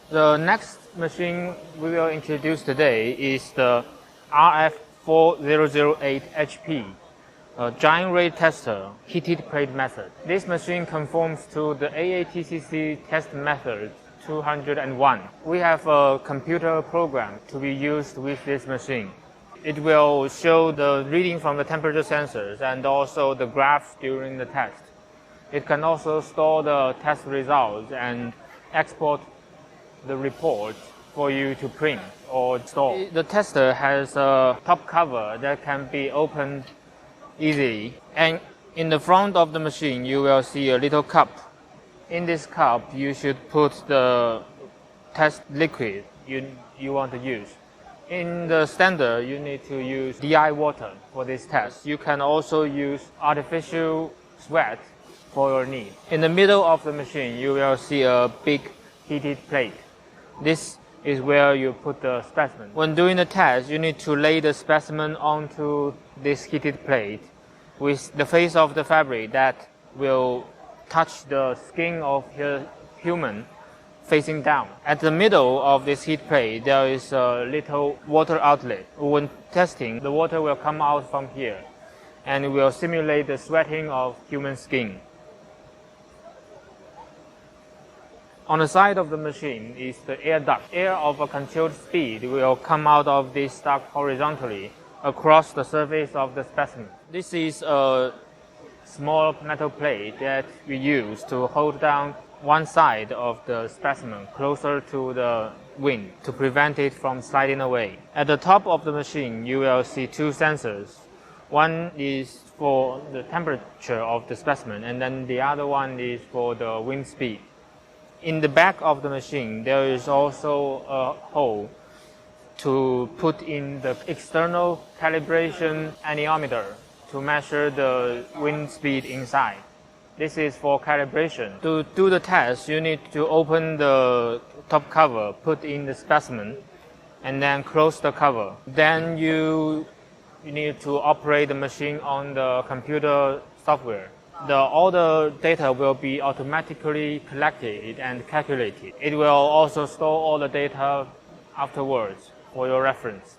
The next machine we will introduce today is the RF4008HP, a giant ray tester, heated plate method. This machine conforms to the AATCC test method 201. We have a computer program to be used with this machine. It will show the reading from the temperature sensors and also the graphs during the test. It can also store the test results and export the report for you to print or store. The tester has a top cover that can be opened easily, and in the front of the machine you will see a little cup. In this cup you should put the test liquid you want to use. In the standard you need to use DI water for this test. You can also use artificial sweat for your need. In the middle of the machine you will see a big heated plate. This is where you put the specimen. When doing the test, you need to lay the specimen onto this heated plate with the face of the fabric that will touch the skin of the human facing down. At the middle of this heat plate, there is a little water outlet. When testing, the water will come out from here and will simulate the sweating of human skin. On the side of the machine is the air duct. Air of a controlled speed will come out of this duct horizontally across the surface of the specimen. This is a small metal plate that we use to hold down one side of the specimen closer to the wind to prevent it from sliding away. At the top of the machine, you will see two sensors. One is for the temperature of the specimen, and then the other one is for the wind speed. In the back of the machine, there is also a hole to put in the external calibration anemometer to measure the wind speed inside. This is for calibration. To do the test, you need to open the top cover, put in the specimen, and then close the cover. Then you need to operate the machine on the computer software. All the data will be automatically collected and calculated. It will also store all the data afterwards for your reference.